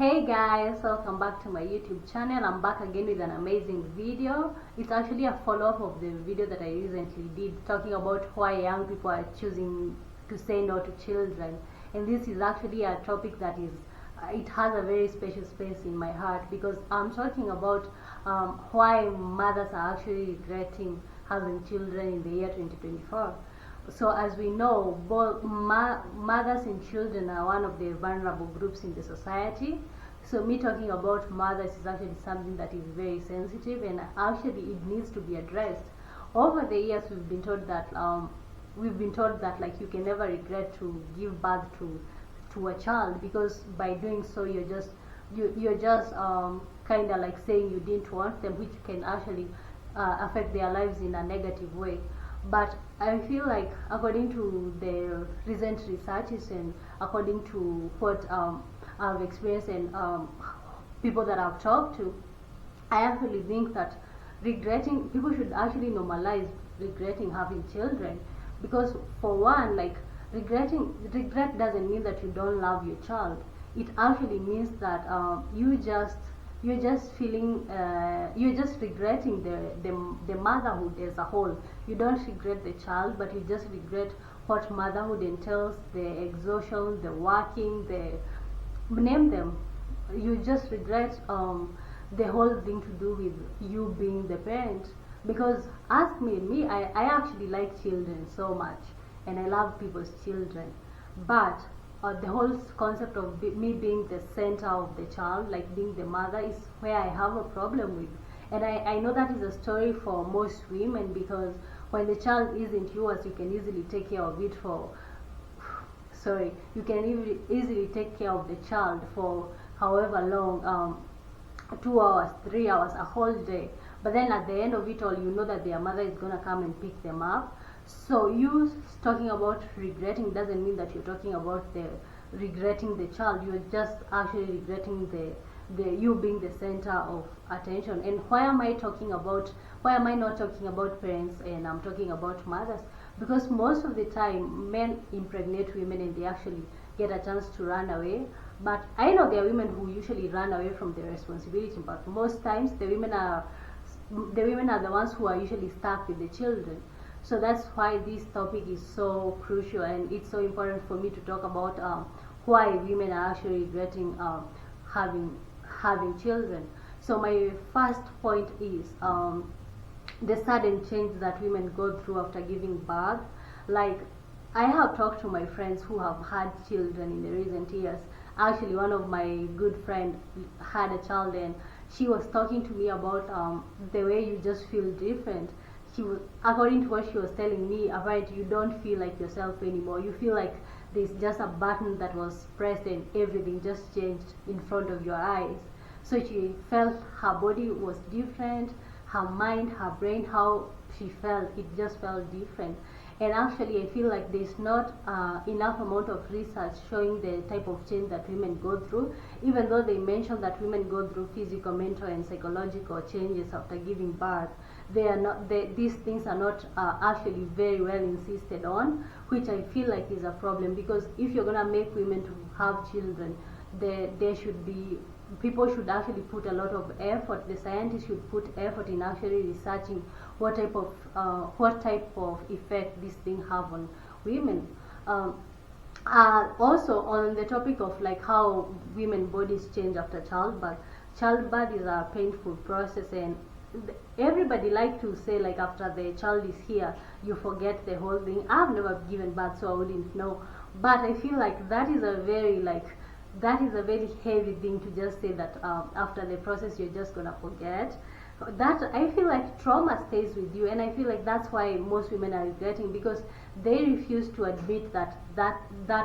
Hey guys, welcome back to my YouTube channel. I'm back again with an amazing video. It's actually a follow-up of the video that I recently did talking about why young people are choosing to say no to children. And this is actually a topic that it has a very special space in my heart because I'm talking about why mothers are actually regretting having children in the year 2024. So as we know, both mothers and children are one of the vulnerable groups in the society. So me talking about mothers is actually something that is very sensitive, and actually it needs to be addressed. Over the years, we've been told that like you can never regret to give birth to a child, because by doing so you're just kind of like saying you didn't want them, which can actually affect their lives in a negative way. But I feel like, according to the recent researches and according to what I've experienced and people that I've talked to, I actually think that people should actually normalize regretting having children, because for one, like regret doesn't mean that you don't love your child. It actually means that you're just feeling you're just regretting the motherhood as a whole. You don't regret the child, but you just regret what motherhood entails, the exhaustion, the working, the name them. You just regret the whole thing to do with you being the parent. Because ask me, I actually like children so much, and I love people's children, but the whole concept of me being the center of the child, like being the mother, is where I have a problem with. And I know that is a story for most women, because when the child isn't yours, you can easily take care of it you can easily take care of the child for however long, 2 hours, 3 hours, a whole day. But then at the end of it all, you know that their mother is gonna come and pick them up. So you talking about regretting doesn't mean that you're talking about the regretting the child. You're just actually regretting the you being the center of attention. And why am I not talking about parents and I'm talking about mothers? Because most of the time men impregnate women and they actually get a chance to run away. But I know there are women who usually run away from their responsibility, but most times the women are the ones who are usually stuck with the children. So that's why this topic is so crucial, and it's so important for me to talk about why women are actually regretting having children. So my first point is the sudden change that women go through after giving birth. Like, I have talked to my friends who have had children in the recent years. Actually, one of my good friends had a child, and she was talking to me about the way you just feel different. According to what she was telling me, apparently you don't feel like yourself anymore. You feel like there's just a button that was pressed and everything just changed in front of your eyes. So she felt her body was different, her mind, her brain, how she felt, it just felt different. And actually I feel like there's not enough amount of research showing the type of change that women go through, even though they mention that women go through physical, mental and psychological changes after giving birth. These things are not actually very well insisted on, which I feel like is a problem. Because if you're gonna make women to have children, people should actually put a lot of effort. The scientists should put effort in actually researching what type of effect this thing have on women. Also on the topic of like how women bodies change after childbirth. Childbirth is a painful process, and everybody like to say like after the child is here you forget the whole thing. I've never given birth, so I wouldn't know, but I feel like that is a very heavy thing to just say that after the process you're just gonna forget. That, I feel like trauma stays with you, and I feel like that's why most women are regretting, because they refuse to admit that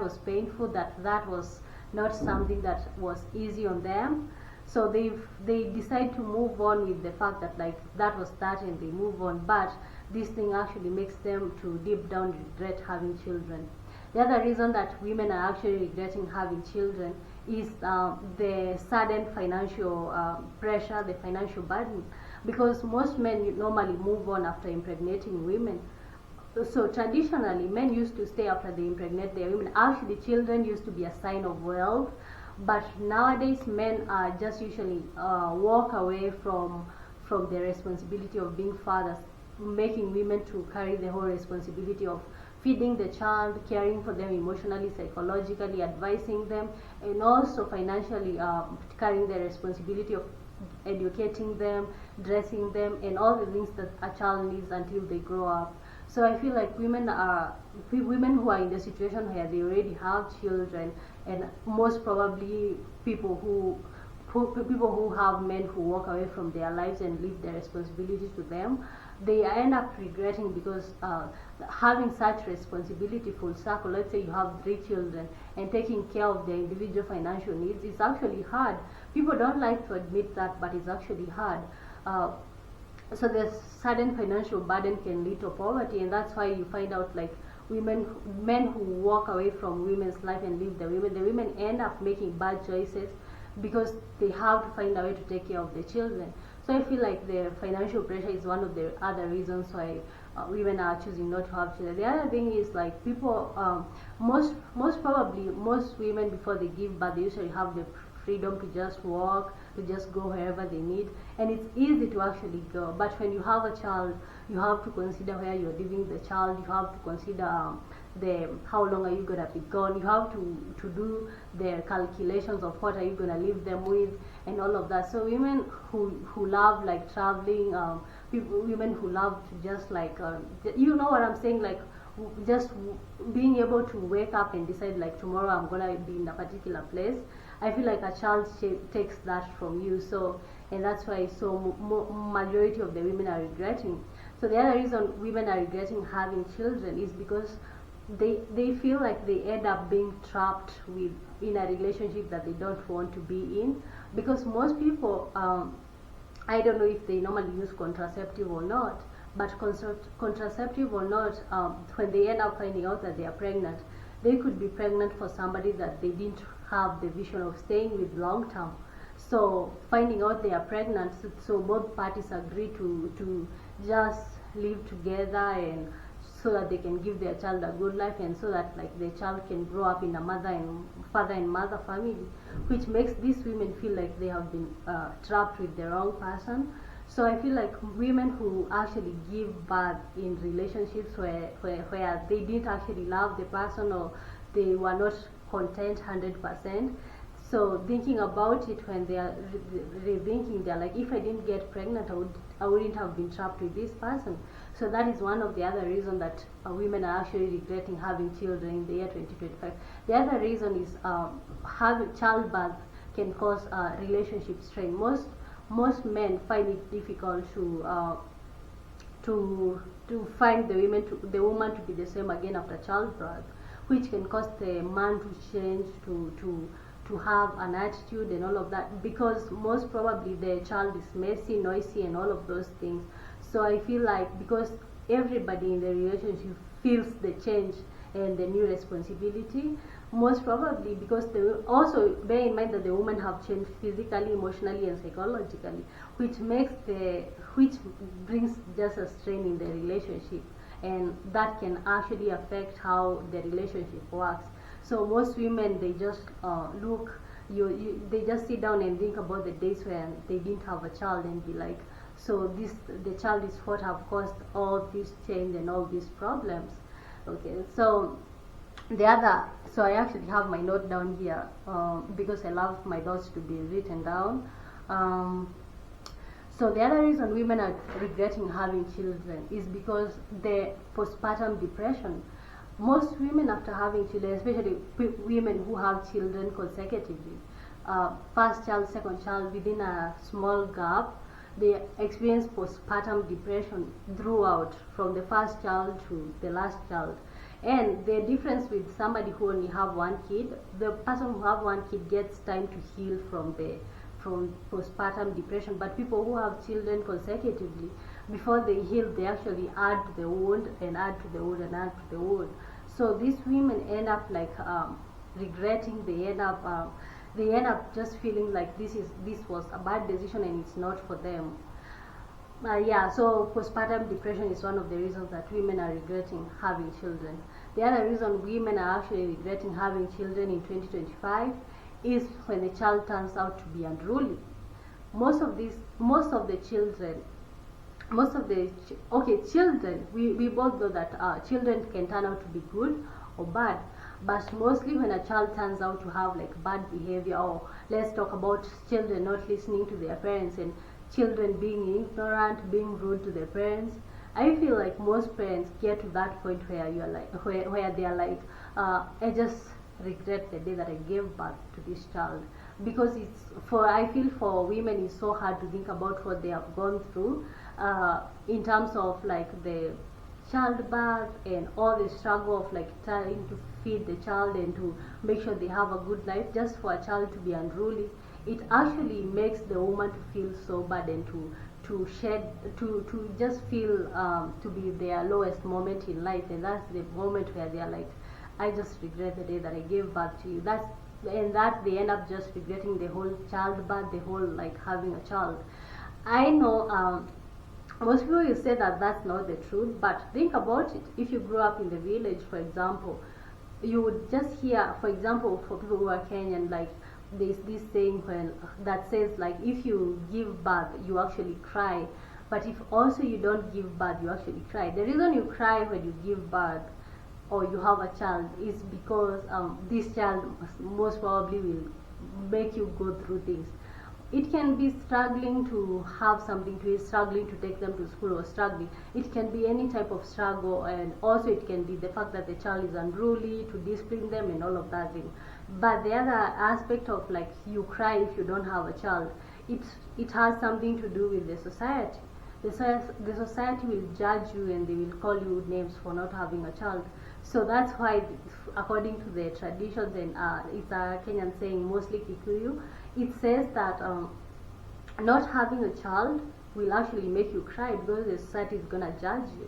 was painful, that was not something that was easy on them. So they decide to move on with the fact that like that was that, and they move on. But this thing actually makes them to deep down regret having children. The other reason that women are actually regretting having children is the sudden financial pressure, the financial burden, because most men normally move on after impregnating women. So traditionally, men used to stay after they impregnate their women. Actually, children used to be a sign of wealth, But nowadays men are just usually walk away from the responsibility of being fathers, making women to carry the whole responsibility of feeding the child, caring for them emotionally, psychologically, advising them, and also financially carrying the responsibility of educating them, dressing them, and all the things that a child needs until they grow up. So I feel like women who are in the situation where they already have children, and most probably people who have men who walk away from their lives and leave their responsibility to them, they end up regretting, because having such responsibility full circle, let's say you have 3 children, and taking care of their individual financial needs is actually hard. People don't like to admit that, but it's actually hard. So the sudden financial burden can lead to poverty, and that's why you find out like men who walk away from women's life and leave the women end up making bad choices, because they have to find a way to take care of the children. So I feel like the financial pressure is one of the other reasons why women are choosing not to have children. The other thing is like people, most probably most women before they give birth, they usually have the freedom to just walk, to just go wherever they need, and it's easy to actually go. But when you have a child, you have to consider where you're leaving the child. You have to consider the how long are you gonna be gone. You have to do the calculations of what are you gonna leave them with, and all of that. So women who love like traveling, women who love to just like you know what I'm saying, like just being able to wake up and decide like tomorrow I'm gonna be in a particular place. I feel like a child takes that from you. So, and that's why majority of the women are regretting. So the other reason women are regretting having children is because they feel like they end up being trapped in a relationship that they don't want to be in, because most people, I don't know if they normally use contraceptive or not, but contraceptive or not, when they end up finding out that they are pregnant, they could be pregnant for somebody that they didn't have the vision of staying with long term. So finding out they are pregnant, so both parties agree to just live together, and so that they can give their child a good life, and so that like the child can grow up in a father and mother family, which makes these women feel like they have been trapped with the wrong person. So I feel like women who actually give birth in relationships where they didn't actually love the person, or they were not content 100%. So thinking about it, when they are rethinking, they're like, if I didn't get pregnant, I wouldn't have been trapped with this person. So that is one of the other reasons that women are actually regretting having children in the year 2025. The other reason is having childbirth can cause relationship strain. Most men find it difficult to find the woman to be the same again after childbirth, which can cause the man to change, to have an attitude and all of that, because most probably the child is messy, noisy, and all of those things. So I feel like because everybody in the relationship feels the change and the new responsibility, most probably because they will also bear in mind that the women have changed physically, emotionally, and psychologically, which brings just a strain in the relationship, and that can actually affect how the relationship works. So most women, they just they just sit down and think about the days when they didn't have a child and be like, so the child is what have caused all this change and all these problems. Okay, so I actually have my note down here because I love my notes to be written down. So the other reason women are regretting having children is because the postpartum depression. Most women after having children, especially women who have children consecutively, first child, second child, within a small gap, they experience postpartum depression throughout, from the first child to the last child. And the difference with somebody who only have one kid, the person who have one kid gets time to heal from postpartum depression. But people who have children consecutively, before they heal, they actually add to the wound and add to the wound and add to the wound. So these women end up like regretting. They end up just feeling like this was a bad decision and it's not for them. So postpartum depression is one of the reasons that women are regretting having children. The other reason women are actually regretting having children in 2025 is when the child turns out to be unruly. Most of the children, children, we both know that children can turn out to be good or bad, but mostly when a child turns out to have like bad behavior, or let's talk about children not listening to their parents and children being ignorant, being rude to their parents. I feel like most parents get to that point where you're like where they are like, I just regret the day that I gave birth to this child, because I feel for women it's so hard to think about what they have gone through in terms of like the childbirth and all the struggle of like trying to feed the child and to make sure they have a good life. Just for a child to be unruly, it actually makes the woman to feel so bad and to just feel to be their lowest moment in life, and that's the moment where they are like, I just regret the day that I gave birth to you. That they end up just regretting the whole childbirth, the whole like having a child. I know most people will say that that's not the truth, but think about it. If you grew up in the village, for example, you would just hear, for example, for people who are Kenyan, like there's this saying that says like, if you give birth you actually cry, but if also you don't give birth you actually cry. The reason you cry when you give birth or you have a child is because this child most probably will make you go through things. It can be struggling to have something to eat, struggling to take them to school, or struggling. It can be any type of struggle, and also it can be the fact that the child is unruly, to discipline them and all of that thing. But the other aspect of like you cry if you don't have a child, it has something to do with the society. The society will judge you and they will call you names for not having a child. So that's why, according to the traditions, and it's a Kenyan saying, mostly Kikuyu, it says that not having a child will actually make you cry because the society is gonna judge you.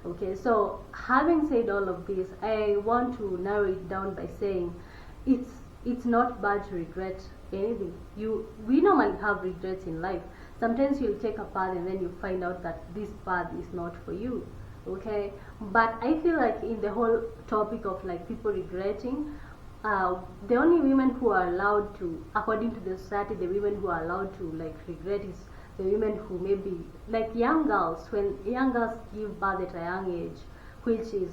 Okay, so having said all of this, I want to narrow it down by saying it's not bad to regret anything. We normally have regrets in life. Sometimes you'll take a path and then you find out that this path is not for you. Okay, but I feel like in the whole topic of like people regretting, the only women who are allowed to, according to the society, the women who are allowed to like regret is the women who maybe like young girls. When young girls give birth at a young age, which is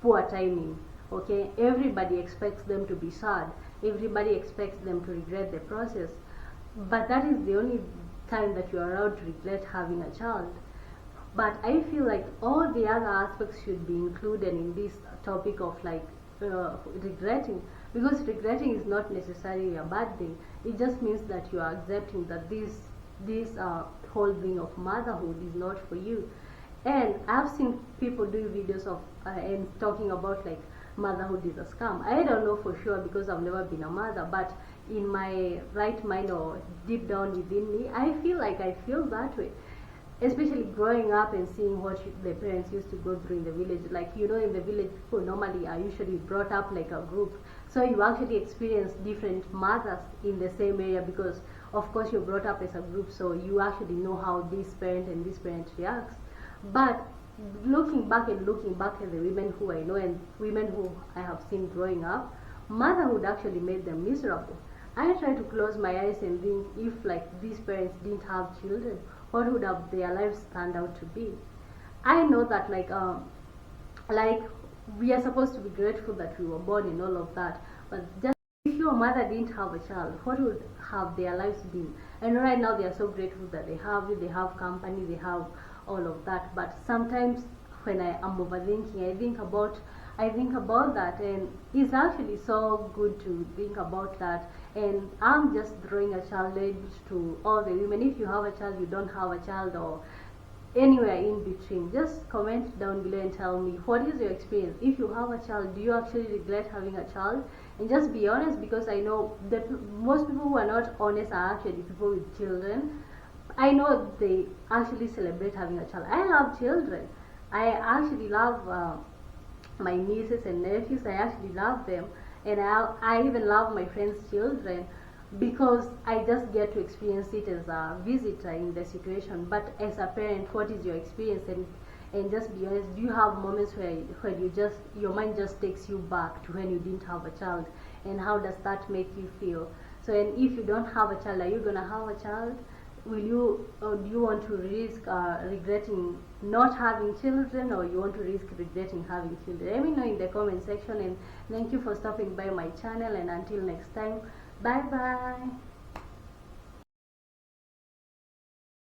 poor timing. Okay, everybody expects them to be sad, everybody expects them to regret the process, but that is the only time that you are allowed to regret having a child. But I feel like all the other aspects should be included in this topic of like regretting, because regretting is not necessarily a bad thing. It just means that you are accepting that this whole thing of motherhood is not for you. And I've seen people do videos of and talking about like motherhood is a scam. I don't know for sure because I've never been a mother, but in my right mind or deep down within me, I feel like I feel that way. Especially growing up and seeing what the parents used to go through in the village. Like, you know, in the village, people normally are usually brought up like a group. So you actually experience different mothers in the same area because, of course, you're brought up as a group. So you actually know how this parent and this parent reacts. But looking back at the women who I know and women who I have seen growing up, motherhood actually made them miserable. I try to close my eyes and think, if like these parents didn't have children, what would have their lives turned out to be? I know that like we are supposed to be grateful that we were born and all of that, but just if your mother didn't have a child, what would have their lives been? And right now they are so grateful that they have you, they have company, they have all of that. But sometimes when I am overthinking, I think about that, and it's actually so good to think about that. And I'm just throwing a challenge to all the women. If you have a child, you don't have a child, or anywhere in between, just comment down below and tell me what is your experience. If you have a child, do you actually regret having a child? And just be honest, because I know that most people who are not honest are actually people with children. I know they actually celebrate having a child. I love children. I actually love my nieces and nephews. I actually love them, and I even love my friends' children, because I just get to experience it as a visitor in the situation. But as a parent, what is your experience? And just be honest, do you have moments where you just, your mind just takes you back to when you didn't have a child, and how does that make you feel? So, and if you don't have a child, are you gonna have a child? Will you, or do you want to risk regretting not having children, or you want to risk regretting having children? Let me know in the comment section, and thank you for stopping by my channel, and until next time, bye bye.